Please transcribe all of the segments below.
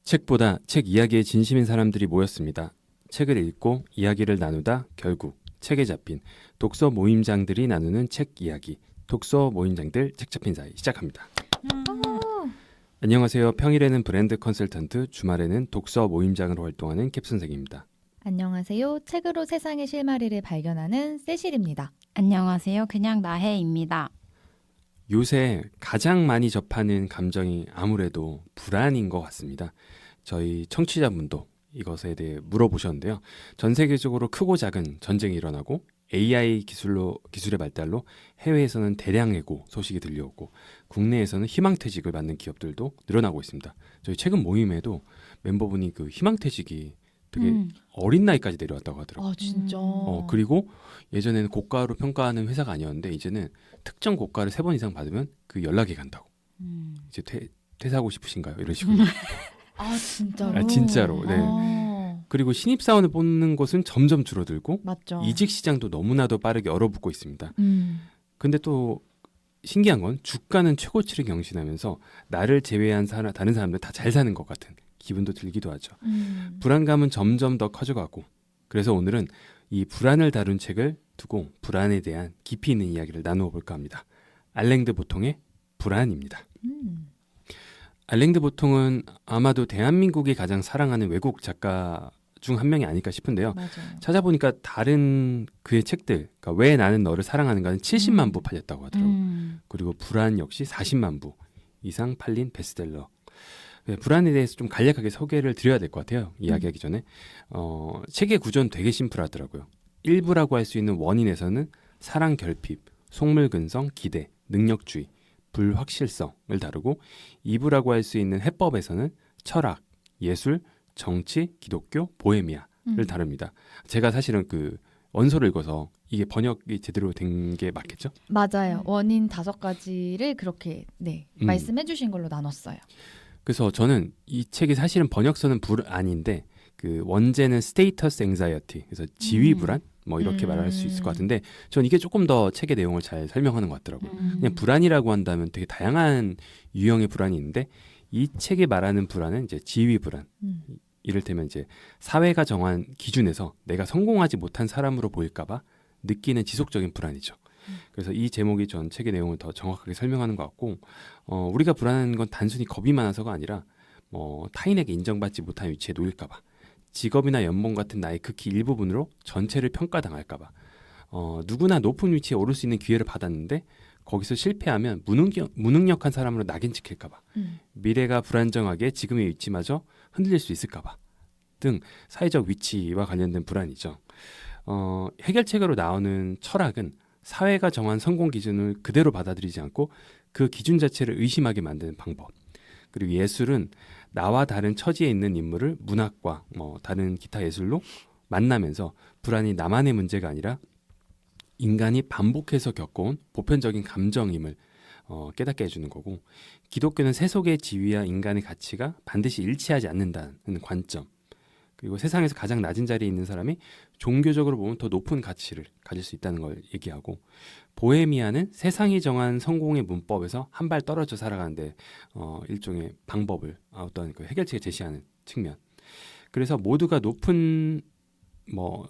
책보다 책 이야기에 진심인 사람들이 모였습니다. 책을 읽고 이야기를 나누다 결국 책에 잡힌 독서 모임장들이 나누는 책 이야기. 독서 모임장들 책 잡힌 사이 시작합니다. 안녕하세요. 평일에는 브랜드 컨설턴트, 주말에는 독서 모임장으로 활동하는 캡 선생입니다. 안녕하세요. 책으로 세상의 실마리를 발견하는 세실입니다. 안녕하세요. 그냥 나혜입니다. 요새 가장 많이 접하는 감정이 아무래도 불안인 것 같습니다. 저희 청취자분도 이것에 대해 물어보셨는데요. 전 세계적으로 크고 작은 전쟁이 일어나고 AI 기술의 발달로 해외에서는 대량 해고 소식이 들려오고 국내에서는 희망퇴직을 받는 기업들도 늘어나고 있습니다. 저희 최근 모임에도 멤버분이 그 희망퇴직이 되게 어린 나이까지 내려왔다고 하더라고요. 아 진짜. 그리고 예전에는 고가로 평가하는 회사가 아니었는데 이제는 특정 고가를 3번 이상 받으면 그 연락이 간다고. 이제 퇴사하고 싶으신가요? 이런 식으로. 아 진짜로. 아, 진짜로. 네. 그리고 신입사원을 뽑는 곳은 점점 줄어들고 맞죠. 이직 시장도 너무나도 빠르게 얼어붙고 있습니다. 음. 근데 또 신기한 건 주가는 최고치를 경신하면서 나를 제외한 다른 사람들 다 잘 사는 것 같은 기분도 들기도 하죠. 불안감은 점점 더 커져가고 그래서 오늘은 이 불안을 다룬 책을 두고 불안에 대한 깊이 있는 이야기를 나누어 볼까 합니다. 알랭드 보통의 불안입니다. 알랭드 보통은 아마도 대한민국이 가장 사랑하는 외국 작가 중 한 명이 아닐까 싶은데요. 맞아요. 찾아보니까 다른 그의 책들, 그러니까 왜 나는 너를 사랑하는가는 70만 부 팔렸다고 하더라고요. 그리고 불안 역시 40만 부 이상 팔린 베스트셀러. 네, 불안에 대해서 좀 간략하게 소개를 드려야 될 것 같아요. 이야기하기 전에. 책의 구조는 되게 심플하더라고요. 1부라고 할 수 있는 원인에서는 사랑 결핍, 속물근성, 기대, 능력주의, 불확실성을 다루고 2부라고 할 수 있는 해법에서는 철학, 예술, 정치, 기독교, 보헤미아를 다룹니다. 제가 사실은 그 원서를 읽어서 이게 번역이 제대로 된 게 맞겠죠? 맞아요. 원인 5가지를 그렇게 말씀해 주신 걸로 나눴어요. 그래서 저는 이 책이 사실은 번역서는 불안인데 그 원제는 스테이터스 앵자이어티, 그래서 지위 불안 뭐 이렇게 말할 수 있을 것 같은데 전 이게 조금 더 책의 내용을 잘 설명하는 것 같더라고요. 그냥 불안이라고 한다면 되게 다양한 유형의 불안이 있는데 이 책이 말하는 불안은 이제 지위 불안. 이를테면 이제 사회가 정한 기준에서 내가 성공하지 못한 사람으로 보일까봐 느끼는 지속적인 불안이죠. 그래서 이 제목이 전 책의 내용을 더 정확하게 설명하는 것 같고 우리가 불안한 건 단순히 겁이 많아서가 아니라 타인에게 인정받지 못한 위치에 놓일까봐 직업이나 연봉 같은 나의 극히 일부분으로 전체를 평가당할까봐 누구나 높은 위치에 오를 수 있는 기회를 받았는데 거기서 실패하면 무능력한 사람으로 낙인 찍힐까봐 미래가 불안정하게 지금의 위치마저 흔들릴 수 있을까봐 등 사회적 위치와 관련된 불안이죠. 해결책으로 나오는 철학은 사회가 정한 성공 기준을 그대로 받아들이지 않고 그 기준 자체를 의심하게 만드는 방법. 그리고 예술은 나와 다른 처지에 있는 인물을 문학과 다른 기타 예술로 만나면서 불안이 나만의 문제가 아니라 인간이 반복해서 겪어온 보편적인 감정임을 깨닫게 해주는 거고, 기독교는 세속의 지위와 인간의 가치가 반드시 일치하지 않는다는 관점, 그리고 세상에서 가장 낮은 자리에 있는 사람이 종교적으로 보면 더 높은 가치를 가질 수 있다는 걸 얘기하고, 보헤미아는 세상이 정한 성공의 문법에서 한 발 떨어져 살아가는데 일종의 방법을 어떤 그 해결책을 제시하는 측면. 그래서 모두가 높은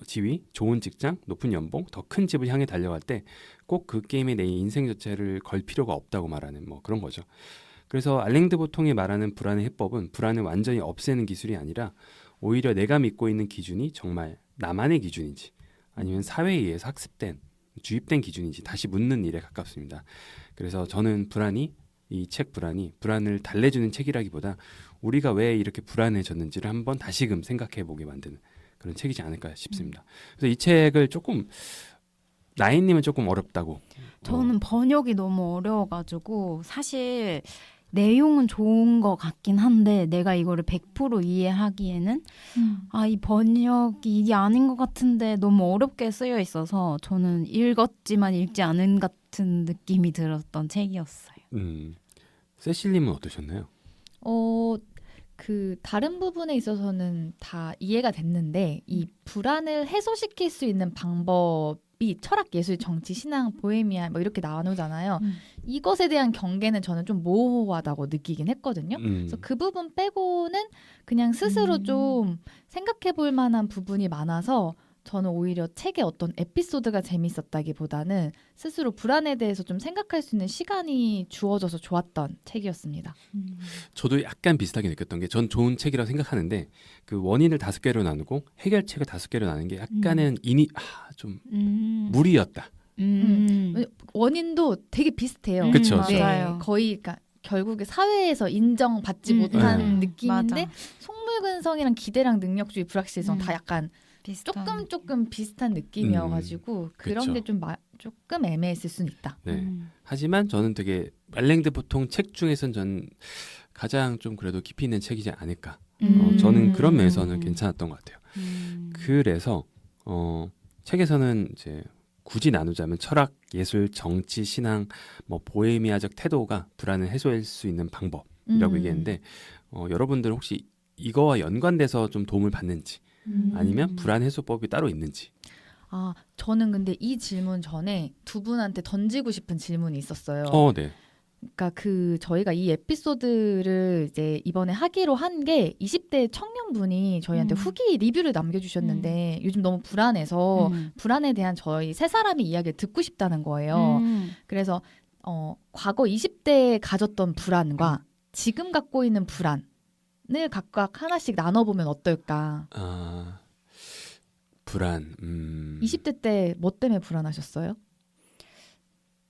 지위, 좋은 직장, 높은 연봉, 더 큰 집을 향해 달려갈 때 꼭 그 게임에 내 인생 자체를 걸 필요가 없다고 말하는 그런 거죠. 그래서 알랭드 보통이 말하는 불안의 해법은 불안을 완전히 없애는 기술이 아니라 오히려 내가 믿고 있는 기준이 정말 나만의 기준인지 아니면 사회에 의해서 학습된, 주입된 기준인지 다시 묻는 일에 가깝습니다. 그래서 저는 이 책 불안을 달래주는 책이라기보다 우리가 왜 이렇게 불안해졌는지를 한번 다시금 생각해 보게 만드는 그런 책이지 않을까 싶습니다. 그래서 이 책을 조금 나인님은 조금 어렵다고. 저는 번역이 너무 어려워가지고 사실 내용은 좋은 것 같긴 한데 내가 이거를 100% 이해하기에는 이 번역이 이게 아닌 것 같은데 너무 어렵게 쓰여 있어서 저는 읽었지만 읽지 않은 같은 느낌이 들었던 책이었어요. 세실님은 어떠셨나요? 그 다른 부분에 있어서는 다 이해가 됐는데 이 불안을 해소시킬 수 있는 방법 앱이 철학, 예술, 정치, 신앙, 보헤미안 뭐 이렇게 나누잖아요. 이것에 대한 경계는 저는 좀 모호하다고 느끼긴 했거든요. 그래서 그 부분 빼고는 그냥 스스로 좀 생각해 볼 만한 부분이 많아서 저는 오히려 책의 어떤 에피소드가 재밌었다기보다는 스스로 불안에 대해서 좀 생각할 수 있는 시간이 주어져서 좋았던 책이었습니다. 저도 약간 비슷하게 느꼈던 게 전 좋은 책이라고 생각하는데 그 원인을 5개로 나누고 해결책을 5개로 나누는 게 약간은 좀 무리였다. 원인도 되게 비슷해요. 그쵸. 맞아요. 거의 그러니까 결국에 사회에서 인정받지 못한 느낌인데 맞아. 속물근성이랑 기대랑 능력주의, 불확실성 다 약간 조금 비슷한 느낌이어가지고 그런 그쵸. 게 좀 조금 애매했을 수는 있다. 네. 하지만 저는 되게 말랭드 보통 책 중에선 전 가장 좀 그래도 깊이 있는 책이지 않을까. 저는 그런 면에서는 괜찮았던 것 같아요. 그래서 책에서는 이제 굳이 나누자면 철학, 예술, 정치, 신앙, 뭐 보헤미아적 태도가 불안을 해소할 수 있는 방법이라고 얘기했는데 여러분들 혹시 이거와 연관돼서 좀 도움을 받는지 아니면 불안 해소법이 따로 있는지. 아, 저는 근데 이 질문 전에 두 분한테 던지고 싶은 질문이 있었어요. 네. 그러니까 저희가 이 에피소드를 이제 이번에 하기로 한 게 20대 청년분이 저희한테 후기 리뷰를 남겨주셨는데 요즘 너무 불안해서 불안에 대한 저희 세 사람의 이야기를 듣고 싶다는 거예요. 그래서 과거 20대에 가졌던 불안과 지금 갖고 있는 불안을 각각 하나씩 나눠보면 어떨까? 불안. 20대 때 뭐 때문에 불안하셨어요?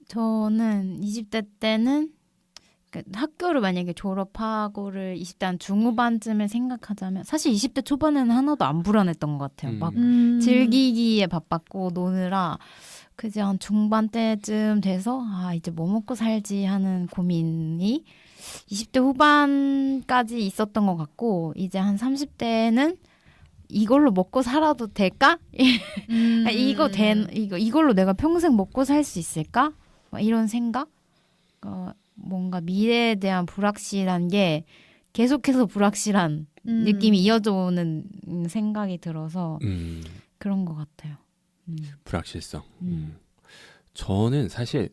저는 20대 때는 학교를 만약에 졸업하고를 20대 한 중후반쯤을 생각하자면 사실 20대 초반에는 하나도 안 불안했던 것 같아요. 막 즐기기에 바빴고 노느라 그제 한 중반 때쯤 돼서 이제 뭐 먹고 살지 하는 고민이 20대 후반까지 있었던 것 같고 이제 한 30대는 이걸로 먹고 살아도 될까? 이걸로 내가 평생 먹고 살 수 있을까? 이런 생각? 뭔가 미래에 대한 불확실한 게 계속해서 불확실한 느낌이 이어져 오는 생각이 들어서 그런 것 같아요. 불확실성. 저는 사실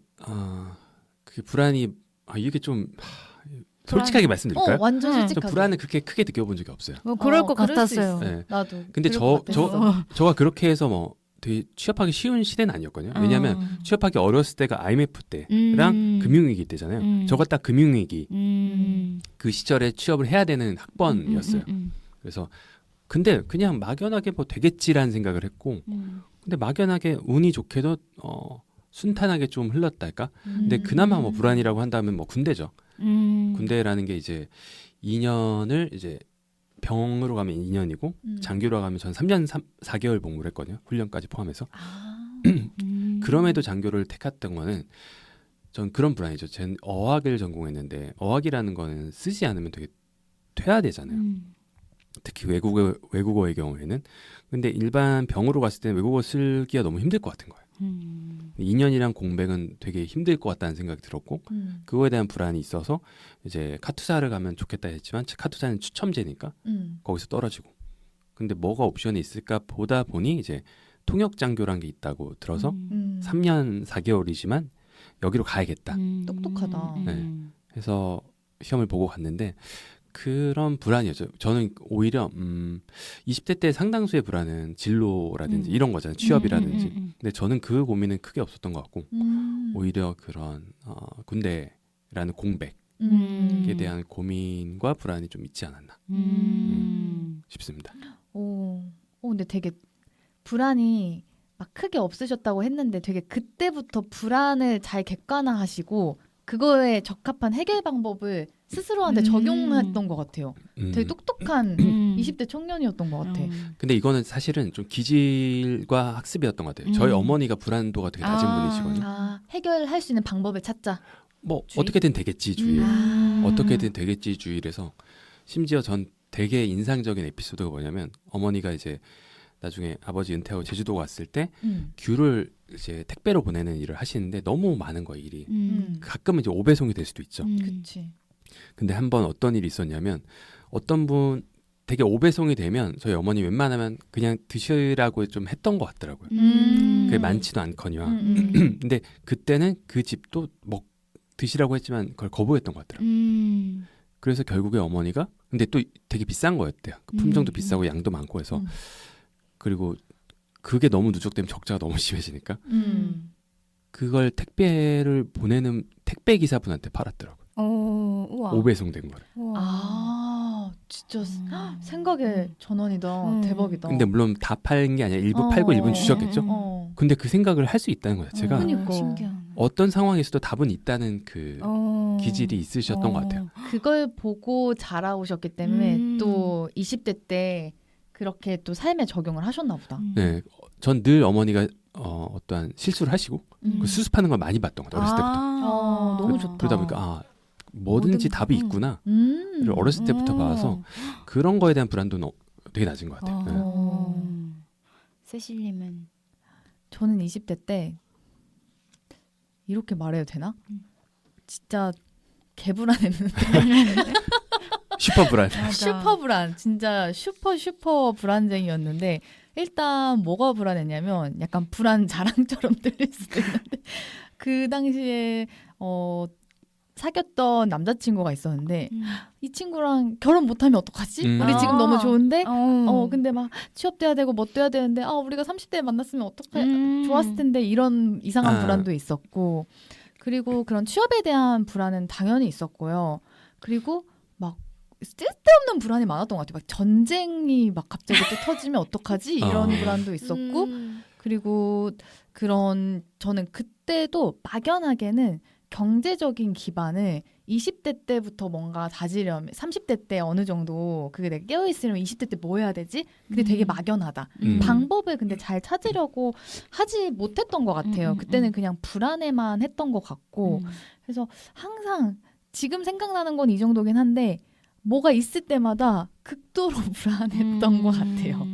그 불안이 이게 좀 솔직하게 말씀드릴까요? 완전 네. 저 솔직하게. 불안을 그렇게 크게 느껴본 적이 없어요. 그럴 것 그럴 수 같았어요. 있어. 네. 나도. 근데 그럴 것 같았어. 저가 그렇게 해서 뭐 되게 취업하기 쉬운 시대는 아니었거든요. 왜냐하면 취업하기 어렸을 때가 IMF 때랑 금융위기 때잖아요. 저가 딱 금융위기 그 시절에 취업을 해야 되는 학번이었어요. 그래서 근데 그냥 막연하게 뭐 되겠지라는 생각을 했고 근데 막연하게 운이 좋게도 순탄하게 좀 흘렀달까? 근데 그나마 뭐 불안이라고 한다면 뭐 군대죠. 군대라는 게 이제 2년을 이제 병으로 가면 2년이고 장교로 가면 전 3년 4개월 복무를 했거든요. 훈련까지 포함해서. 그럼에도 장교를 택했던 거는 전 그런 불안이죠. 전 어학을 전공했는데 어학이라는 거는 쓰지 않으면 되게 퇴화되잖아요. 특히 외국어의 경우에는. 근데 일반 병으로 갔을 때는 외국어 쓰기가 너무 힘들 것 같은 거예요. 2년이란 공백은 되게 힘들 것 같다는 생각이 들었고 그거에 대한 불안이 있어서 이제 카투사를 가면 좋겠다 했지만 카투사는 추첨제니까 거기서 떨어지고 근데 뭐가 옵션이 있을까 보다 보니 이제 통역장교란 게 있다고 들어서 3년 4개월이지만 여기로 가야겠다. 똑똑하다. 네. 해서 시험을 보고 갔는데 그런 불안이었죠. 저는 오히려 20대 때 상당수의 불안은 진로라든지 이런 거잖아요. 취업이라든지. 근데 저는 그 고민은 크게 없었던 것 같고 오히려 그런 군대라는 공백에 대한 고민과 불안이 좀 있지 않았나 싶습니다. 근데 되게 불안이 막 크게 없으셨다고 했는데 되게 그때부터 불안을 잘 객관화하시고 그거에 적합한 해결 방법을 스스로한테 적용했던 것 같아요. 되게 똑똑한 20대 청년이었던 것 같아. 근데 이거는 사실은 좀 기질과 학습이었던 것 같아요. 저희 어머니가 불안도가 되게 낮은 분이시거든요. 해결할 수 있는 방법을 찾자. 뭐 주의? 어떻게든 되겠지 주의. 어떻게든 되겠지 주의래서 심지어 전 되게 인상적인 에피소드가 뭐냐면 어머니가 이제 나중에 아버지 은퇴하고 제주도 갔을 때 귤을 이제 택배로 보내는 일을 하시는데 너무 많은 거예요 일이. 가끔은 이제 5배송이 될 수도 있죠. 그치. 근데 한 번 어떤 일이 있었냐면 어떤 분 되게 5배송이 되면 저희 어머니 웬만하면 그냥 드시라고 좀 했던 것 같더라고요. 그게 많지도 않거니와. 근데 그때는 그 집도 드시라고 했지만 그걸 거부했던 것 같더라고요. 그래서 결국에 어머니가 근데 또 되게 비싼 거였대요. 그 품종도 비싸고 양도 많고 해서 그리고 그게 너무 누적되면 적자가 너무 심해지니까 그걸 택배를 보내는 택배 기사분한테 팔았더라고요. 우와. 5배송 된 거를. 아 진짜 생각의 전환이다. 대박이다. 근데 물론 다 팔은 게 아니라 일부 팔고 일부는 주셨겠죠. 근데 그 생각을 할 수 있다는 거 자체가 그러니까. 신기하네. 어떤 상황에서도 답은 있다는 그 기질이 있으셨던 것 같아요. 그걸 보고 자라오셨기 때문에 또 20대 때 그렇게 또 삶에 적용을 하셨나 보다. 네, 전 늘 어머니가 어떠한 실수를 하시고 그 수습하는 걸 많이 봤던 것 같아요. 어렸을 때부터. 너무 좋다. 그러다 보니까 뭐든지 답이 있구나. 를 어렸을 때부터 봐서 그런 거에 대한 불안도는 되게 낮은 것 같아요. 네. 세실님은 저는 20대 때 이렇게 말해도 되나? 진짜 개불안했는데 슈퍼 불안. 슈퍼 불안 진짜 슈퍼 불안쟁이였는데 일단 뭐가 불안했냐면 약간 불안 자랑처럼 들릴 수도 있는데 그 당시에 사귀었던 남자친구가 있었는데 이 친구랑 결혼 못하면 어떡하지? 우리 지금 너무 좋은데 근데 막 취업돼야 되고 뭐 돼야 되는데 우리가 30대에 만났으면 좋았을 텐데 이런 이상한 불안도 있었고 그리고 그런 취업에 대한 불안은 당연히 있었고요. 그리고 막 쓸데없는 불안이 많았던 것 같아요. 막 전쟁이 막 갑자기 또 터지면 어떡하지? 이런 불안도 있었고 그리고 저는 그때도 막연하게는 경제적인 기반을 20대 때부터 뭔가 다지려면 30대 때 어느 정도 그게 내가 깨어있으려면 20대 때 뭐 해야 되지? 근데 되게 막연하다. 방법을 근데 잘 찾으려고 하지 못했던 것 같아요. 그때는 그냥 불안해만 했던 것 같고 그래서 항상 지금 생각나는 건 이 정도긴 한데 뭐가 있을 때마다 극도로 불안했던 것 같아요.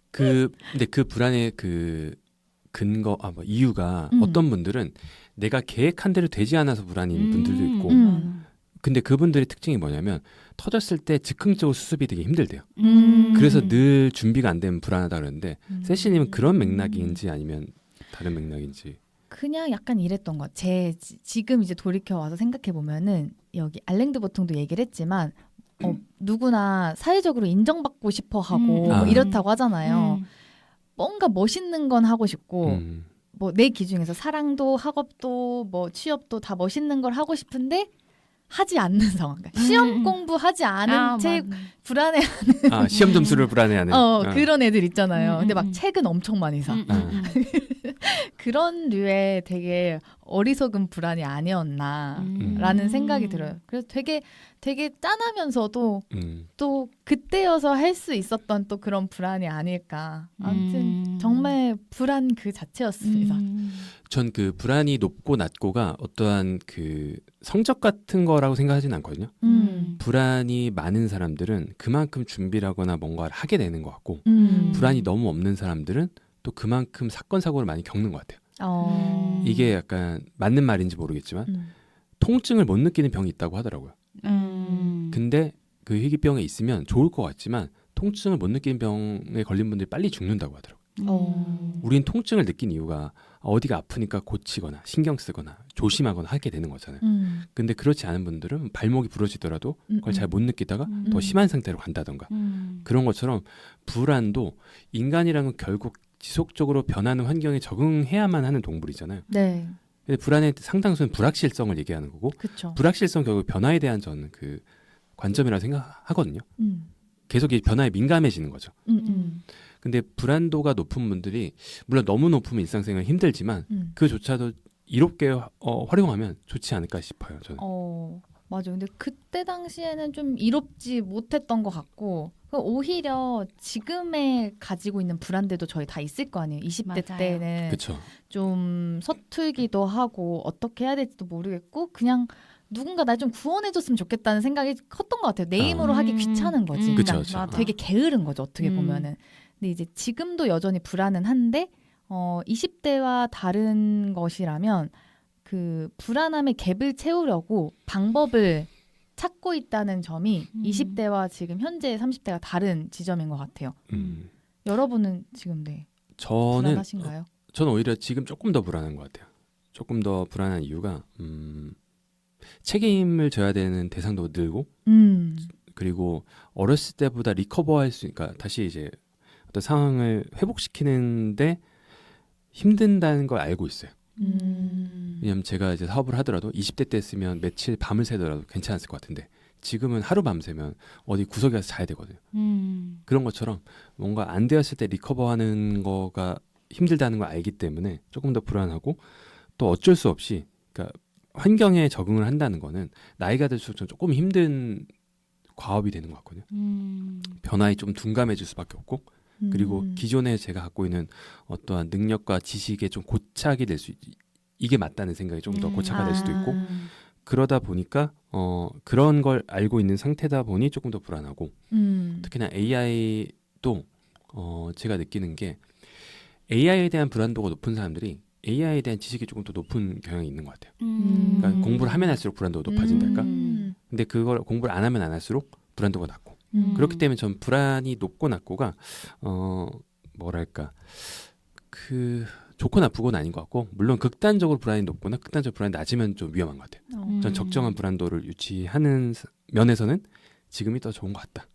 근데 그 불안의 그 근거, 이유가 어떤 분들은 내가 계획한 대로 되지 않아서 불안인 분들도 있고, 근데 그분들의 특징이 뭐냐면 터졌을 때 즉흥적으로 수습이 되게 힘들대요. 그래서 늘 준비가 안 되면 불안하다 그러는데 세시님은 그런 맥락인지 아니면 다른 맥락인지? 그냥 약간 이랬던 것. 지금 이제 돌이켜 와서 생각해 보면은 여기 알랭드 보통도 얘기를 했지만. 누구나 사회적으로 인정받고 싶어 하고 뭐 이렇다고 하잖아요. 뭔가 멋있는 건 하고 싶고 뭐 내 기준에서 사랑도 학업도 뭐 취업도 다 멋있는 걸 하고 싶은데 하지 않는 상황. 그러니까 시험 공부하지 않은 채 불안해하는 시험 점수를 불안해하는 그런 애들 있잖아요. 근데 막 책은 엄청 많이 사. 그런 류의 되게 어리석은 불안이 아니었나라는 생각이 들어요. 그래서 되게 짠하면서도 또 그때여서 할 수 있었던 또 그런 불안이 아닐까. 아무튼 정말 불안 그 자체였습니다. 전 그 불안이 높고 낮고가 어떠한 그 성적 같은 거라고 생각하진 않거든요. 불안이 많은 사람들은 그만큼 준비를 하거나 뭔가를 하게 되는 것 같고 불안이 너무 없는 사람들은 또 그만큼 사건 사고를 많이 겪는 것 같아요. 이게 약간 맞는 말인지 모르겠지만 통증을 못 느끼는 병이 있다고 하더라고요. 근데 그 희귀병에 있으면 좋을 것 같지만 통증을 못 느끼는 병에 걸린 분들이 빨리 죽는다고 하더라고요. 우린 통증을 느낀 이유가 어디가 아프니까 고치거나 신경 쓰거나 조심하거나 하게 되는 거잖아요. 근데 그렇지 않은 분들은 발목이 부러지더라도 그걸 잘 못 느끼다가 더 심한 상태로 간다던가 그런 것처럼 불안도 인간이라는 건 결국 지속적으로 변하는 환경에 적응해야만 하는 동물이잖아요. 네. 근데 불안의 상당수는 불확실성을 얘기하는 거고 그쵸. 불확실성 결국 변화에 대한 저는 그 관점이라고 생각하거든요. 계속 이 변화에 민감해지는 거죠. 근데 불안도가 높은 분들이 물론 너무 높으면 일상생활 힘들지만 그조차도 이롭게 활용하면 좋지 않을까 싶어요. 저는. 맞아요. 근데 그때 당시에는 좀 이롭지 못했던 것 같고 오히려 지금에 가지고 있는 불안들도 저희 다 있을 거 아니에요. 20대 맞아요. 때는 그쵸. 좀 서툴기도 하고 어떻게 해야 될지도 모르겠고 그냥 누군가 날 좀 구원해줬으면 좋겠다는 생각이 컸던 것 같아요. 내 힘으로 하기 귀찮은 거지. 그쵸, 그러니까 그쵸. 되게 게으른 거죠. 어떻게 보면은. 근데 이제 지금도 여전히 불안은 한데 20대와 다른 것이라면 그 불안함의 갭을 채우려고 방법을 찾고 있다는 점이 20대와 지금 현재 30대가 다른 지점인 것 같아요. 여러분은 지금 저는 불안하신가요? 저는 오히려 지금 조금 더 불안한 것 같아요. 조금 더 불안한 이유가 책임을 져야 되는 대상도 늘고 그리고 어렸을 때보다 리커버할 수, 그러니까 다시 이제 어떤 상황을 회복시키는데 힘든다는 걸 알고 있어요. 왜냐면 제가 이제 사업을 하더라도 20대 때 했으면 며칠 밤을 새더라도 괜찮았을 것 같은데 지금은 하루 밤새면 어디 구석에 가서 자야 되거든요. 그런 것처럼 뭔가 안 되었을 때 리커버하는 거가 힘들다는 걸 알기 때문에 조금 더 불안하고 또 어쩔 수 없이 그러니까 환경에 적응을 한다는 거는 나이가 들수록 좀 조금 힘든 과업이 되는 것 같거든요. 변화에 좀 둔감해질 수밖에 없고 그리고 기존에 제가 갖고 있는 어떠한 능력과 지식에 좀 고착이 될 수 이게 맞다는 생각이 좀 더 고착화 될 수도 있고 그러다 보니까 그런 걸 알고 있는 상태다 보니 조금 더 불안하고 특히나 AI도 제가 느끼는 게 AI에 대한 불안도가 높은 사람들이 AI에 대한 지식이 조금 더 높은 경향이 있는 것 같아요. 그러니까 공부를 하면 할수록 불안도가 높아진달까? 근데 그걸 공부를 안 하면 안 할수록 불안도가 낮고 그렇기 때문에 전 불안이 높고 낮고가 뭐랄까 그 좋고 나쁘고는 아닌 것 같고 물론 극단적으로 불안이 높거나 극단적으로 불안이 낮으면 좀 위험한 것 같아요. 전 적정한 불안도를 유지하는 면에서는 지금이 더 좋은 것 같다.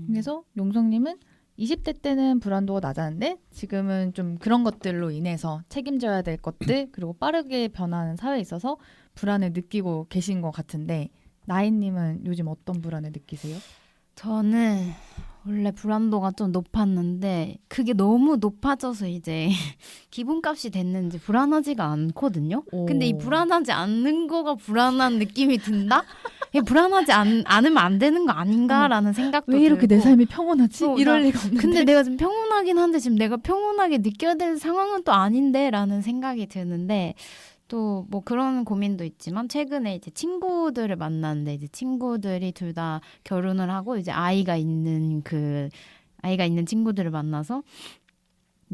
그래서 용성님은 20대 때는 불안도가 낮았는데 지금은 좀 그런 것들로 인해서 책임져야 될 것들 그리고 빠르게 변하는 사회에 있어서 불안을 느끼고 계신 것 같은데 나인님은 요즘 어떤 불안을 느끼세요? 저는 원래 불안도가 좀 높았는데 그게 너무 높아져서 이제 기분값이 됐는지 불안하지가 않거든요. 근데 이 불안하지 않는 거가 불안한 느낌이 든다? 불안하지 않으면 안 되는 거 아닌가라는 생각도 왜 이렇게 들고. 내 삶이 평온하지? 이럴 나- 리가 없는데. 근데 내가 좀 평온하긴 한데 지금 내가 평온하게 느껴야 될 상황은 또 아닌데 라는 생각이 드는데 또 뭐 그런 고민도 있지만 최근에 이제 친구들을 만났는데 이제 친구들이 둘 다 결혼을 하고 이제 아이가 있는 친구들을 만나서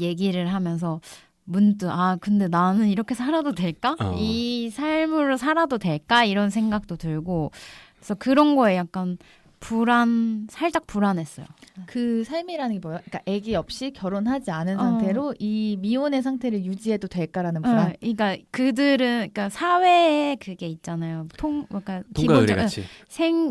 얘기를 하면서 문득 근데 나는 이렇게 살아도 될까? 이 삶으로 살아도 될까? 이런 생각도 들고 그래서 그런 거에 약간 살짝 불안했어요. 그 삶이라는 게 뭐예요? 그러니까 아기 없이 결혼하지 않은 상태로 이 미혼의 상태를 유지해도 될까라는 불안. 그러니까 그러니까 사회에 그게 있잖아요. 그러니까 통과 의례 같이.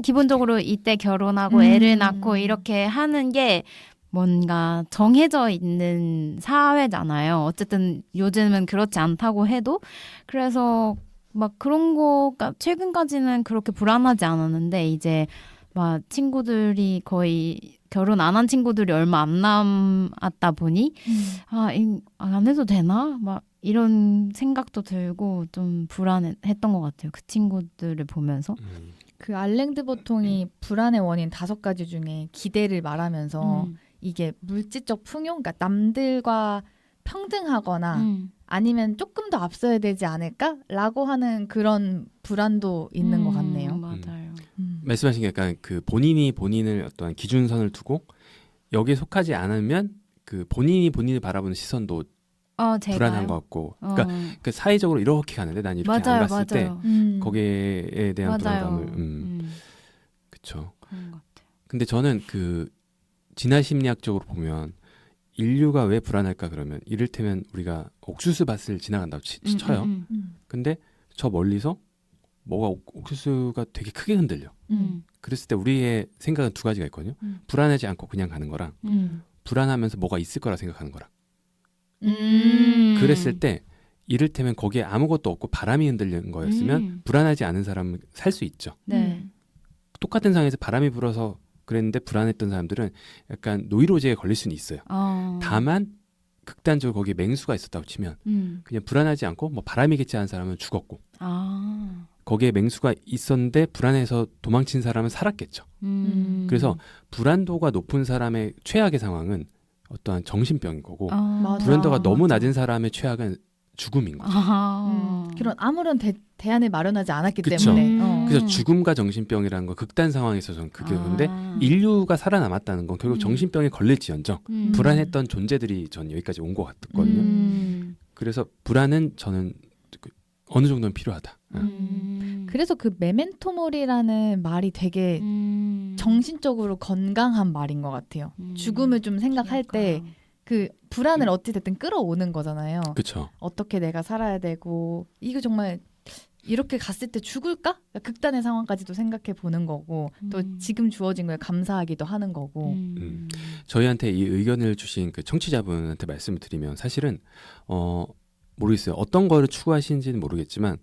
기본적으로 이때 결혼하고 애를 낳고 이렇게 하는 게 뭔가 정해져 있는 사회잖아요. 어쨌든 요즘은 그렇지 않다고 해도 그래서 막 그런 거가 최근까지는 그렇게 불안하지 않았는데 이제 막 친구들이 거의 결혼 안 한 친구들이 얼마 안 남았다 보니 안 해도 되나? 막 이런 생각도 들고 좀 불안했던 것 같아요. 그 친구들을 보면서. 그 알랭드 보통이 불안의 원인 5가지 중에 기대를 말하면서 이게 물질적 풍요, 그러니까 남들과 평등하거나 아니면 조금 더 앞서야 되지 않을까라고 하는 그런 불안도 있는 것 같네요. 맞아요. 말씀하신 게 약간 그 본인이 본인을 어떤 기준선을 두고 여기에 속하지 않으면 그 본인이 본인을 바라보는 시선도 불안한 것 같고 그러니까 그 사회적으로 이렇게 가는데 난 이렇게 맞아요, 안 갔을 맞아요. 때 거기에 대한 맞아요. 불안감을 그쵸. 그런 것 같아요. 근데 저는 그 진화 심리학적으로 보면 인류가 왜 불안할까 그러면 이를테면 우리가 옥수수 밭을 지나간다고 쳐요. 근데 저 멀리서 뭐가 옥수수가 되게 크게 흔들려. 그랬을 때 우리의 생각은 2가지가 있거든요. 불안하지 않고 그냥 가는 거랑 불안하면서 뭐가 있을 거라 생각하는 거랑. 그랬을 때 이를테면 거기에 아무것도 없고 바람이 흔들리는 거였으면 불안하지 않은 사람은 살 수 있죠. 네. 똑같은 상황에서 바람이 불어서 그랬는데 불안했던 사람들은 약간 노이로제에 걸릴 수는 있어요. 다만 극단적으로 거기에 맹수가 있었다고 치면 그냥 불안하지 않고 뭐 바람이겠지 하는 사람은 죽었고 거기에 맹수가 있었는데 불안해서 도망친 사람은 살았겠죠. 그래서 불안도가 높은 사람의 최악의 상황은 어떠한 정신병인 거고 맞아. 불안도가 너무 낮은 사람의 최악은 죽음인 거죠. 그런 아무런 대안을 마련하지 않았기 그쵸. 때문에. 그래서 죽음과 정신병이라는 거 극단 상황에 있어서는 그게 근데 인류가 살아남았다는 건 결국 정신병에 걸릴지언정 불안했던 존재들이 전 여기까지 온 것 같거든요. 그래서 불안은 저는 어느 정도는 필요하다. 그래서 그 메멘토모리라는 말이 되게 정신적으로 건강한 말인 것 같아요. 죽음을 좀 생각할 때 그 불안을 어찌됐든 끌어오는 거잖아요. 그렇죠. 어떻게 내가 살아야 되고 이거 정말 이렇게 갔을 때 죽을까? 극단의 상황까지도 생각해 보는 거고 또 지금 주어진 거에 감사하기도 하는 거고. 저희한테 이 의견을 주신 그 청취자분한테 말씀을 드리면 사실은 모르겠어요. 어떤 거를 추구하시는지는 모르겠지만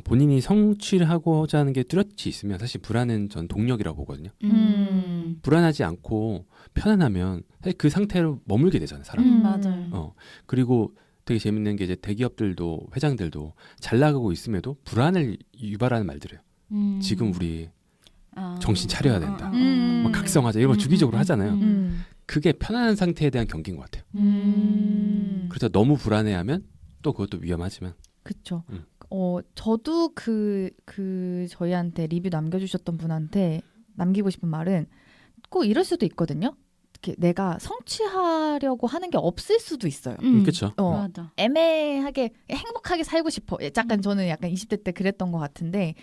본인이 성취를 하고자 하는 게 뚜렷이 있으면 사실 불안은 전 동력이라고 보거든요. 불안하지 않고 편안하면 사실 그 상태로 머물게 되잖아요, 사람. 맞아요. 그리고 되게 재밌는 게 이제 대기업들도 회장들도 잘 나가고 있음에도 불안을 유발하는 말들이에요. 지금 우리 정신 차려야 된다. 막 각성하자 이런 걸 주기적으로 하잖아요. 그게 편안한 상태에 대한 경계인 것 같아요. 그래서 너무 불안해하면 또 그것도 위험하지만. 그렇죠. 저도 그 저희한테 리뷰 남겨주셨던 분한테 남기고 싶은 말은 꼭 이럴 수도 있거든요. 이렇게 내가 성취하려고 하는 게 없을 수도 있어요. 그렇죠. 맞아. 애매하게 행복하게 살고 싶어. 약간 저는 약간 20대 때 그랬던 것 같은데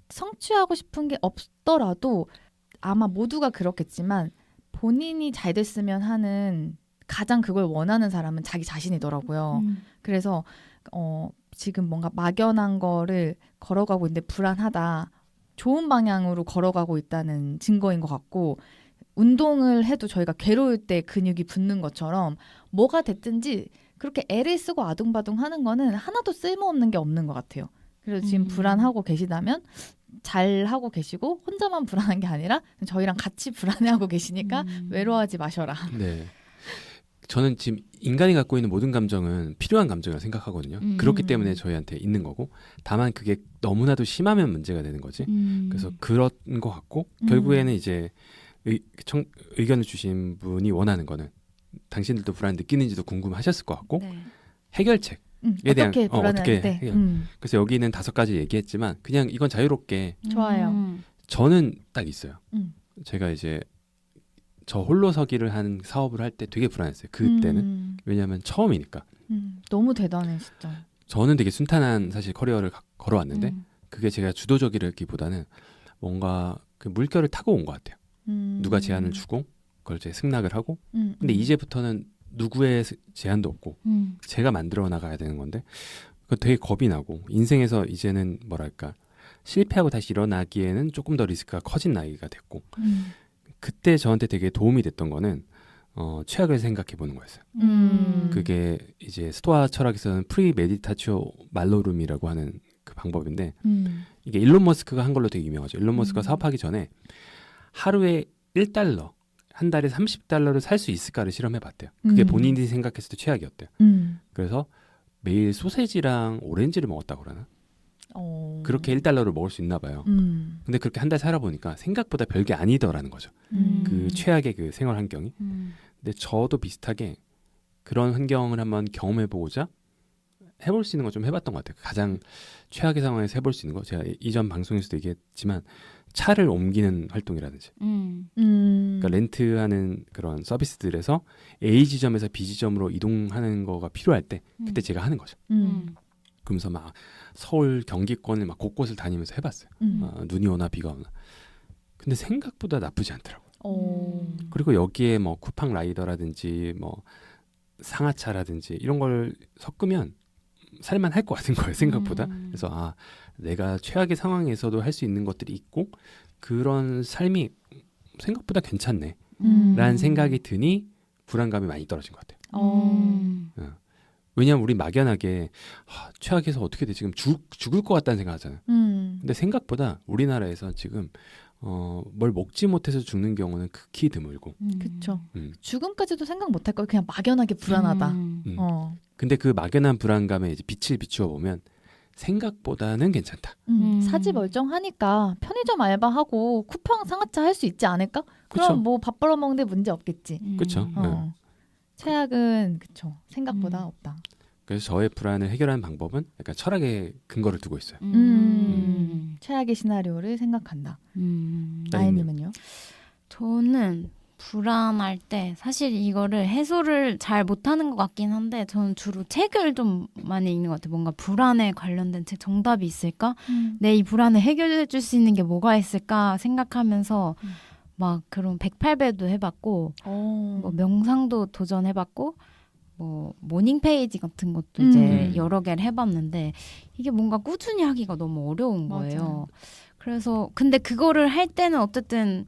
성취하고 싶은 게 없더라도 아마 모두가 그렇겠지만 본인이 잘 됐으면 하는 가장 그걸 원하는 사람은 자기 자신이더라고요. 그래서 지금 뭔가 막연한 거를 걸어가고 있는데 불안하다. 좋은 방향으로 걸어가고 있다는 증거인 것 같고 운동을 해도 저희가 괴로울 때 근육이 붙는 것처럼 뭐가 됐든지 그렇게 애를 쓰고 아둥바둥 하는 거는 하나도 쓸모없는 게 없는 것 같아요. 그래서 지금 불안하고 계시다면 잘 하고 계시고 혼자만 불안한 게 아니라 저희랑 같이 불안해하고 계시니까 외로워하지 마셔라. 네. 저는 지금 인간이 갖고 있는 모든 감정은 필요한 감정이라고 생각하거든요. 그렇기 때문에 저희한테 있는 거고 다만 그게 너무나도 심하면 문제가 되는 거지. 그래서 그런 것 같고 결국에는 이제 의견을 주신 분이 원하는 거는 당신들도 불안 느끼는지도 궁금하셨을 것 같고 해결책에 대한 어떻게 불안할 때. 그래서 여기는 5가지 얘기했지만 그냥 이건 자유롭게 좋아요. 저는 딱 있어요. 제가 이제 저 홀로서기를 하는 사업을 할 때 되게 불안했어요. 그때는 왜냐하면 처음이니까. 너무 대단해 진짜. 저는 되게 순탄한 사실 커리어를 걸어왔는데 그게 제가 주도적이라기보다는 뭔가 그 물결을 타고 온 것 같아요. 누가 제안을 주고 그걸 이제 승낙을 하고 근데 이제부터는 누구의 제안도 없고 제가 만들어 나가야 되는 건데 그거 되게 겁이 나고 인생에서 이제는 뭐랄까 실패하고 다시 일어나기에는 조금 더 리스크가 커진 나이가 됐고 그때 저한테 되게 도움이 됐던 거는 최악을 생각해 보는 거였어요. 그게 이제 스토아 철학에서는 프리 메디타치오 말로룸이라고 하는 그 방법인데 이게 일론 머스크가 한 걸로 되게 유명하죠. 일론 머스크가 사업하기 전에 하루에 $1, 한 달에 $30를 살 수 있을까를 실험해 봤대요. 그게 본인이 생각했을 때 최악이었대요. 그래서 매일 소세지랑 오렌지를 먹었다고 그러나? 그렇게 $1를 먹을 수 있나 봐요. 근데 그렇게 한 달 살아보니까 생각보다 별게 아니더라는 거죠. 그 최악의 그 생활 환경이. 근데 저도 비슷하게 그런 환경을 한번 경험해보고자 해볼 수 있는 거 좀 해봤던 것 같아요. 가장 최악의 상황에서 해볼 수 있는 거. 제가 이전 방송에서도 얘기했지만 차를 옮기는 활동이라든지 그러니까 렌트하는 그런 서비스들에서 A 지점에서 B 지점으로 이동하는 거가 필요할 때 그때 제가 하는 거죠. 그러면서 막 서울 경기권을 막 곳곳을 다니면서 해봤어요. 눈이 오나 비가 오나. 근데 생각보다 나쁘지 않더라고요. 그리고 여기에 뭐 쿠팡 라이더라든지 뭐 상하차라든지 이런 걸 섞으면 살만 할 것 같은 거예요. 생각보다. 그래서 내가 최악의 상황에서도 할 수 있는 것들이 있고 그런 삶이 생각보다 괜찮네 라는 생각이 드니 불안감이 많이 떨어진 것 같아요. 왜냐하면 우리 막연하게 최악에서 어떻게 돼 지금 죽을 것 같다는 생각하잖아요. 근데 생각보다 우리나라에서 지금 뭘 먹지 못해서 죽는 경우는 극히 드물고. 그렇죠. 죽음까지도 생각 못할 걸 그냥 막연하게 불안하다. 근데 그 막연한 불안감에 이제 빛을 비추어 보면 생각보다는 괜찮다. 사지 멀쩡하니까 편의점 알바하고 쿠팡 상하차 할 수 있지 않을까? 그럼 그쵸. 뭐 밥 벌어 먹는데 문제 없겠지. 그렇죠. 최악은 그쵸 생각보다 없다. 그래서 저의 불안을 해결하는 방법은 약간 철학에 근거를 두고 있어요. 최악의 시나리오를 생각한다. 나혜님은요? 저는 불안할 때 사실 이거를 해소를 잘 못하는 것 같긴 한데 저는 주로 책을 좀 많이 읽는 것 같아요. 뭔가 불안에 관련된 책 정답이 있을까? 내 이 불안을 해결해 줄 수 있는 게 뭐가 있을까 생각하면서 막 그런 108배도 해봤고 뭐 명상도 도전해봤고 뭐 모닝 페이지 같은 것도 이제 여러 개를 해봤는데 이게 뭔가 꾸준히 하기가 너무 어려운 거예요. 맞아요. 그래서 근데 그거를 할 때는 어쨌든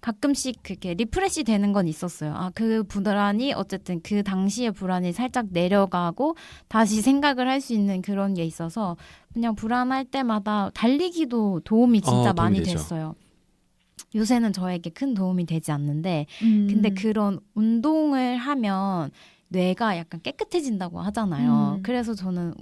가끔씩 그렇게 리프레시 되는 건 있었어요. 아, 그 불안이 어쨌든 그 당시의 불안이 살짝 내려가고 다시 생각을 할 수 있는 그런 게 있어서 그냥 불안할 때마다 달리기도 도움이 진짜 도움이 많이 되죠. 됐어요. 요새는 저에게 큰 도움이 되지 않는데 근데 그런 운동을 하면 뇌가 약간 깨끗해진다고 하잖아요. 그래서 저는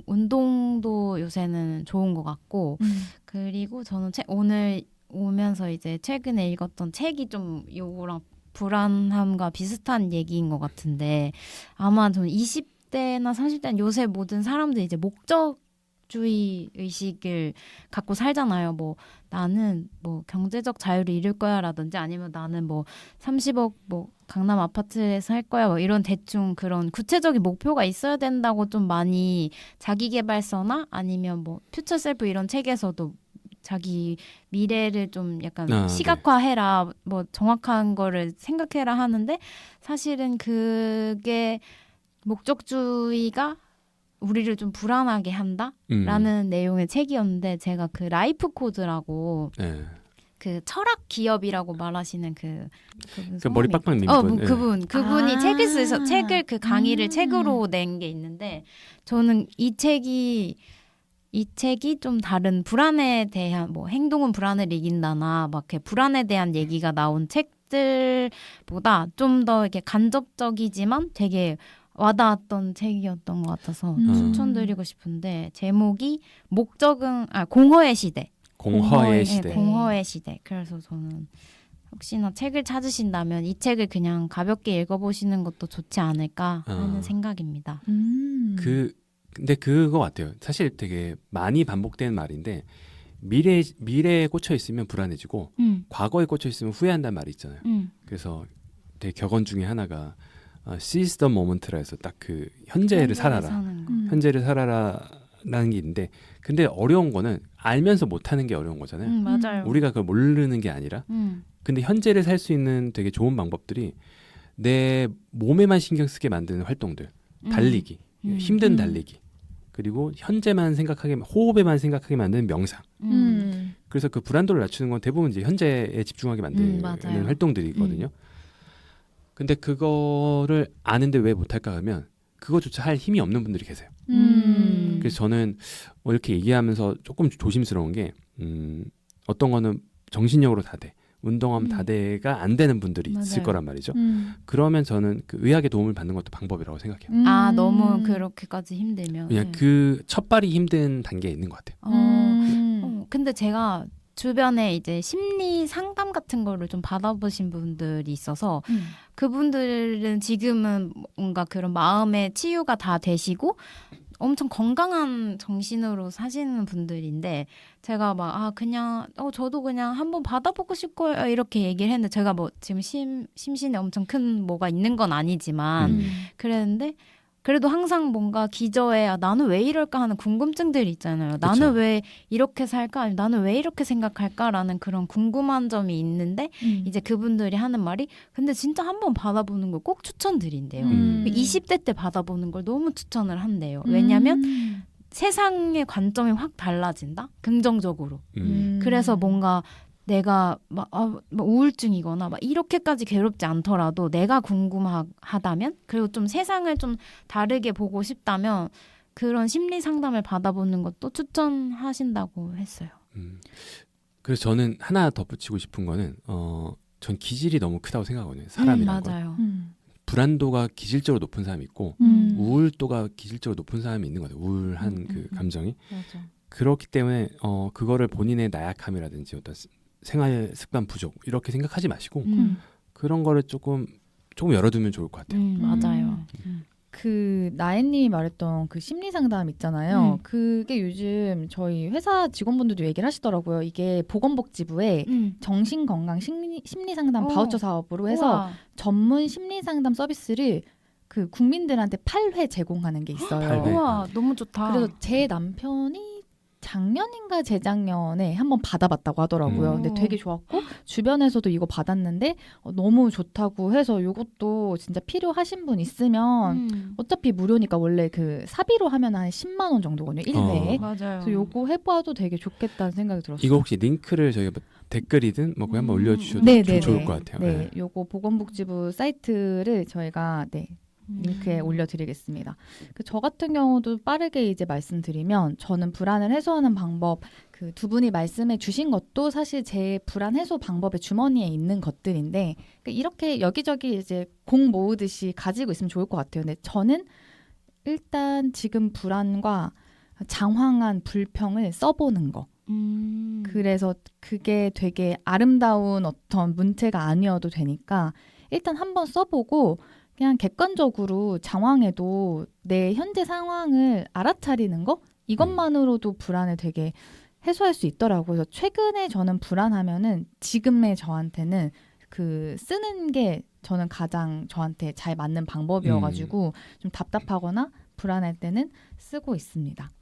운동도 요새는 좋은 것 같고 그리고 저는 오늘 오면서 이제 최근에 읽었던 책이 좀 요거랑 불안함과 비슷한 얘기인 것 같은데 아마 저는 20대나 30대는 요새 모든 사람들이 이제 목적주의 의식을 갖고 살잖아요. 뭐 나는 뭐 경제적 자유를 이룰 거야라든지 아니면 나는 뭐 30억 뭐 강남 아파트에서 할 거야 뭐 이런 대충 그런 구체적인 목표가 있어야 된다고 좀 많이 자기계발서나 아니면 뭐 퓨처 셀프 이런 책에서도 자기 미래를 좀 약간 시각화해라 뭐 정확한 거를 생각해라 하는데 사실은 그게 목적주의가 우리를 좀 불안하게 한다라는 내용의 책이었는데 제가 그 라이프 코드라고 네. 그 철학 기업이라고 말하시는 그 머리 빡빡 민 분. 그분이 책을 그 강의를 책으로 낸 게 있는데 저는 이 책이 좀 다른 불안에 대한 뭐 행동은 불안을 이긴다나 막 이렇게 불안에 대한 얘기가 나온 책들보다 좀 더 이렇게 간접적이지만 되게 와닿았던 책이었던 것 같아서 추천드리고 싶은데 제목이 공허의 시대. 공허의 시대. 네, 공허의 시대. 그래서 저는 혹시나 책을 찾으신다면 이 책을 그냥 가볍게 읽어보시는 것도 좋지 않을까 하는 생각입니다. 근데 그거 같아요. 사실 되게 많이 반복되는 말인데 미래에 꽂혀 있으면 불안해지고 과거에 꽂혀 있으면 후회한다는 말이 있잖아요. 그래서 되게 격언 중에 하나가 seize the moment라 해서 딱 그 현재를 살아라. 현재를 살아라라는 게 있는데 근데 어려운 거는 알면서 못하는 게 어려운 거잖아요. 맞아요. 우리가 그걸 모르는 게 아니라 근데 현재를 살 수 있는 되게 좋은 방법들이 내 몸에만 신경 쓰게 만드는 활동들 달리기 힘든 달리기 그리고 현재만 생각하게 호흡에만 생각하게 만드는 명상 그래서 그 불안도를 낮추는 건 대부분 이제 현재에 집중하게 만드는 활동들이거든요. 근데 그거를 아는데 왜 못할까 하면 그거조차 할 힘이 없는 분들이 계세요. 그래서 저는 이렇게 얘기하면서 조금 조심스러운 게 어떤 거는 정신력으로 다 돼. 운동하면 다대가 안 되는 분들이 있을 거란 말이죠. 그러면 저는 그 의학의 도움을 받는 것도 방법이라고 생각해요. 아 너무 그렇게까지 힘들면 그냥 그 첫발이 힘든 단계에 있는 것 같아요. 근데 제가 주변에 이제 심리 상담 같은 거를 좀 받아보신 분들이 있어서 그분들은 지금은 뭔가 그런 마음의 치유가 다 되시고 엄청 건강한 정신으로 사시는 분들인데 제가 막 그냥 저도 그냥 한번 받아보고 싶고요 이렇게 얘기를 했는데 제가 뭐 지금 심신에 엄청 큰 뭐가 있는 건 아니지만 그랬는데 그래도 항상 뭔가 기저에 나는 왜 이럴까 하는 궁금증들이 있잖아요. 그쵸. 나는 왜 이렇게 살까? 아니면 나는 왜 이렇게 생각할까라는 그런 궁금한 점이 있는데 이제 그분들이 하는 말이 근데 진짜 한번 받아보는 걸 꼭 추천드린대요. 20대 때 받아보는 걸 너무 추천을 한대요. 왜냐하면 세상의 관점이 확 달라진다? 긍정적으로. 그래서 뭔가 내가 막 우울증이거나 막 이렇게까지 괴롭지 않더라도 내가 궁금하다면 그리고 좀 세상을 좀 다르게 보고 싶다면 그런 심리 상담을 받아보는 것도 추천하신다고 했어요. 그래서 저는 하나 덧붙이고 싶은 거는 전 기질이 너무 크다고 생각하거든요. 사람이란 건. 맞아요. 불안도가 기질적으로 높은 사람이 있고 우울도가 기질적으로 높은 사람이 있는 거죠. 우울한 그 감정이. 맞아. 그렇기 때문에 그거를 본인의 나약함이라든지 어떤 생활 습관 부족 이렇게 생각하지 마시고 그런 거를 조금 열어두면 좋을 것 같아요. 맞아요. 그 나혜님이 말했던 그 심리 상담 있잖아요. 그게 요즘 저희 회사 직원분들도 얘기를 하시더라고요. 이게 보건복지부에 정신건강 심리 상담 바우처 사업으로 해서 우와. 전문 심리 상담 서비스를 그 국민들한테 8회 제공하는 게 있어요. 8회. 우와 너무 좋다. 그래서 제 남편이 작년인가 재작년에 한번 받아봤다고 하더라고요. 근데 되게 좋았고 주변에서도 이거 받았는데 너무 좋다고 해서 이것도 진짜 필요하신 분 있으면 어차피 무료니까 원래 그 사비로 하면 한 10만 원 정도거든요. 1회에. 맞아요. 그래서 요거 해봐도 되게 좋겠다는 생각이 들었어요. 이거 혹시 링크를 저희가 뭐 댓글이든 뭐 그냥 한번 올려주셔도 네, 좀 네, 좋을 네. 것 같아요. 네, 요거 보건복지부 사이트를 저희가 링크에 올려드리겠습니다. 저 같은 경우도 빠르게 이제 말씀드리면 저는 불안을 해소하는 방법 그 두 분이 말씀해 주신 것도 사실 제 불안 해소 방법의 주머니에 있는 것들인데 이렇게 여기저기 이제 공 모으듯이 가지고 있으면 좋을 것 같아요. 근데 저는 일단 지금 불안과 장황한 불평을 써보는 거. 그래서 그게 되게 아름다운 어떤 문체가 아니어도 되니까 일단 한번 써보고 그냥 객관적으로 장황해도 내 현재 상황을 알아차리는 거 이것만으로도 불안을 되게 해소할 수 있더라고요. 그래서 최근에 저는 불안하면은 지금의 저한테는 그 쓰는 게 저는 가장 저한테 잘 맞는 방법이어가지고 좀 답답하거나 불안할 때는 쓰고 있습니다.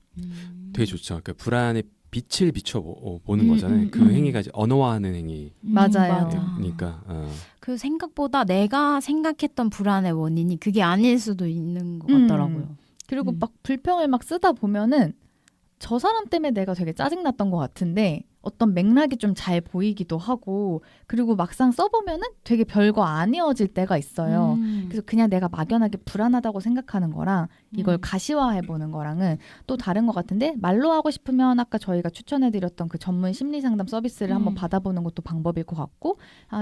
되게 좋죠. 그러니까 불안의 빛을 비춰보는 거잖아요. 그 행위가 이제 언어화하는 행위니까. 맞아요. 그 생각보다 내가 생각했던 불안의 원인이 그게 아닐 수도 있는 것 같더라고요. 그리고 막 불평을 막 쓰다 보면은 저 사람 때문에 내가 되게 짜증났던 것 같은데 어떤 맥락이 좀 잘 보이기도 하고 그리고 막상 써보면은 되게 별거 아니어질 때가 있어요. 그래서 그냥 내가 막연하게 불안하다고 생각하는 거랑 이걸 가시화해보는 거랑은 또 다른 것 같은데 말로 하고 싶으면 아까 저희가 추천해드렸던 그 전문 심리상담 서비스를 한번 받아보는 것도 방법일 것 같고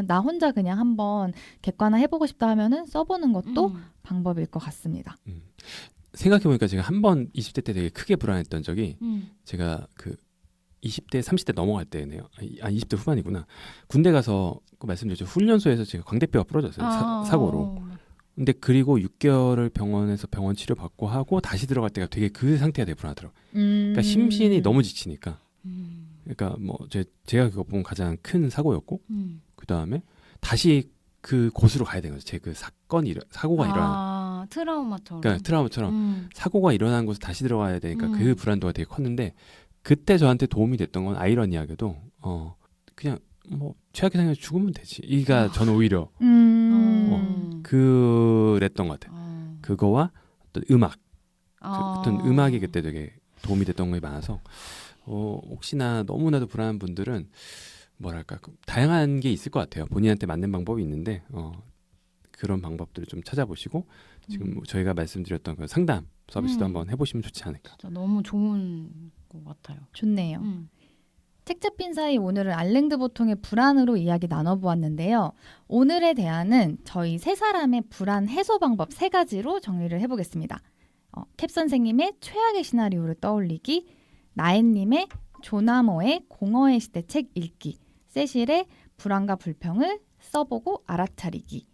나 혼자 그냥 한번 객관화해보고 싶다 하면은 써보는 것도 방법일 것 같습니다. 생각해보니까 제가 한 번 20대 때 되게 크게 불안했던 적이 제가 그 20대, 30대 넘어갈 때네요. 20대 후반이구나. 군대 가서 그 말씀드렸죠. 훈련소에서 제가 광대뼈가 부러졌어요. 사고로. 근데 그리고 6개월을 병원에서 병원 치료 받고 하고 다시 들어갈 때가 되게 그 상태가 되게 불안하더라고요. 그러니까 심신이 너무 지치니까. 그러니까 뭐 제가 겪어본 가장 큰 사고였고 그 다음에 다시 그 곳으로 가야 되는 거죠. 제 그 사고가 일어난. 트라우마처럼. 그러니까 트라우마처럼 사고가 일어난 곳에 다시 들어가야 되니까 그 불안도가 되게 컸는데 그때 저한테 도움이 됐던 건 아이러니하게도 그냥 뭐 최악의 상황에서 죽으면 되지. 이가 저는 오히려 그랬던 것 같아요. 그거와 어떤 음악, 어떤 음악이 그때 되게 도움이 됐던 게 많아서 혹시나 너무나도 불안한 분들은 뭐랄까 다양한 게 있을 것 같아요. 본인한테 맞는 방법이 있는데 그런 방법들을 좀 찾아보시고 지금 저희가 말씀드렸던 그 상담 서비스도 한번 해보시면 좋지 않을까. 진짜 너무 좋은 것 같아요. 좋네요. 책 잡힌 사이 오늘은 알랭드 보통의 불안으로 이야기 나눠보았는데요. 오늘의 대안은 저희 세 사람의 불안 해소 방법 3가지로 정리를 해보겠습니다. 캡 선생님의 최악의 시나리오를 떠올리기, 나엔님의 조나모의 공허의 시대 책 읽기, 세실의 불안과 불평을 써보고 알아차리기.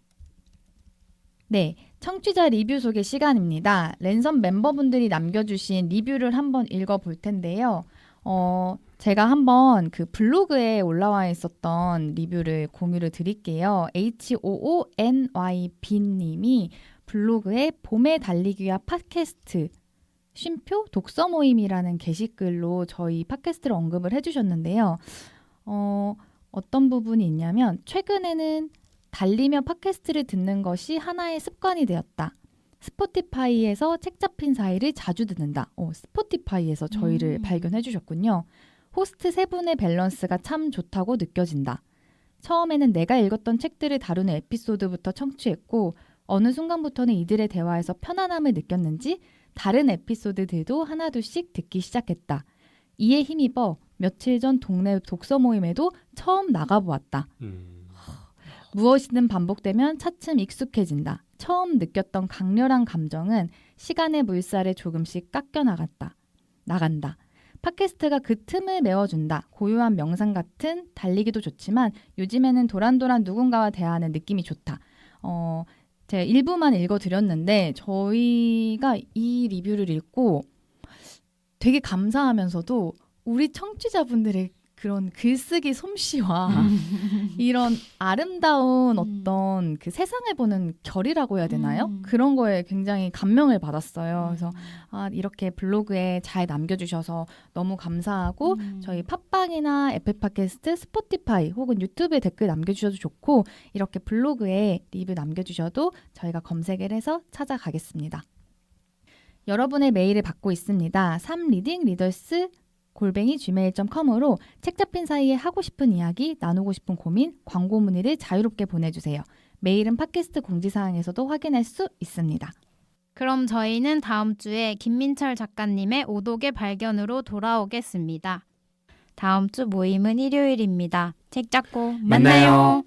네, 청취자 리뷰 소개 시간입니다. 랜선 멤버분들이 남겨주신 리뷰를 한번 읽어볼 텐데요. 제가 한번 그 블로그에 올라와 있었던 리뷰를 공유를 드릴게요. HOONYB님이 블로그에 봄에 달리기 위한 팟캐스트 쉼표 독서 모임이라는 게시글로 저희 팟캐스트를 언급을 해주셨는데요. 어떤 부분이 있냐면 최근에는 달리며 팟캐스트를 듣는 것이 하나의 습관이 되었다. 스포티파이에서 책 잡힌 사이를 자주 듣는다. 스포티파이에서 저희를 발견해 주셨군요. 호스트 3분의 밸런스가 참 좋다고 느껴진다. 처음에는 내가 읽었던 책들을 다루는 에피소드부터 청취했고 어느 순간부터는 이들의 대화에서 편안함을 느꼈는지 다른 에피소드들도 하나둘씩 듣기 시작했다. 이에 힘입어 며칠 전 동네 독서 모임에도 처음 나가보았다. 무엇이든 반복되면 차츰 익숙해진다. 처음 느꼈던 강렬한 감정은 시간의 물살에 조금씩 깎여 나간다. 팟캐스트가 그 틈을 메워준다. 고요한 명상 같은 달리기도 좋지만 요즘에는 도란도란 누군가와 대화하는 느낌이 좋다. 제가 일부만 읽어드렸는데 저희가 이 리뷰를 읽고 되게 감사하면서도 우리 청취자분들의 그런 글쓰기 솜씨와 이런 아름다운 어떤 그 세상을 보는 결이라고 해야 되나요? 그런 거에 굉장히 감명을 받았어요. 그래서 이렇게 블로그에 잘 남겨주셔서 너무 감사하고 저희 팟빵이나 애플 팟캐스트, 스포티파이 혹은 유튜브에 댓글 남겨주셔도 좋고 이렇게 블로그에 리뷰 남겨주셔도 저희가 검색을 해서 찾아가겠습니다. 여러분의 메일을 받고 있습니다. 3readingreaders@gmail.com으로 책 잡힌 사이에 하고 싶은 이야기, 나누고 싶은 고민, 광고 문의를 자유롭게 보내주세요. 메일은 팟캐스트 공지사항에서도 확인할 수 있습니다. 그럼 저희는 다음 주에 김민철 작가님의 오독의 발견으로 돌아오겠습니다. 다음 주 모임은 일요일입니다. 책 잡고 만나요.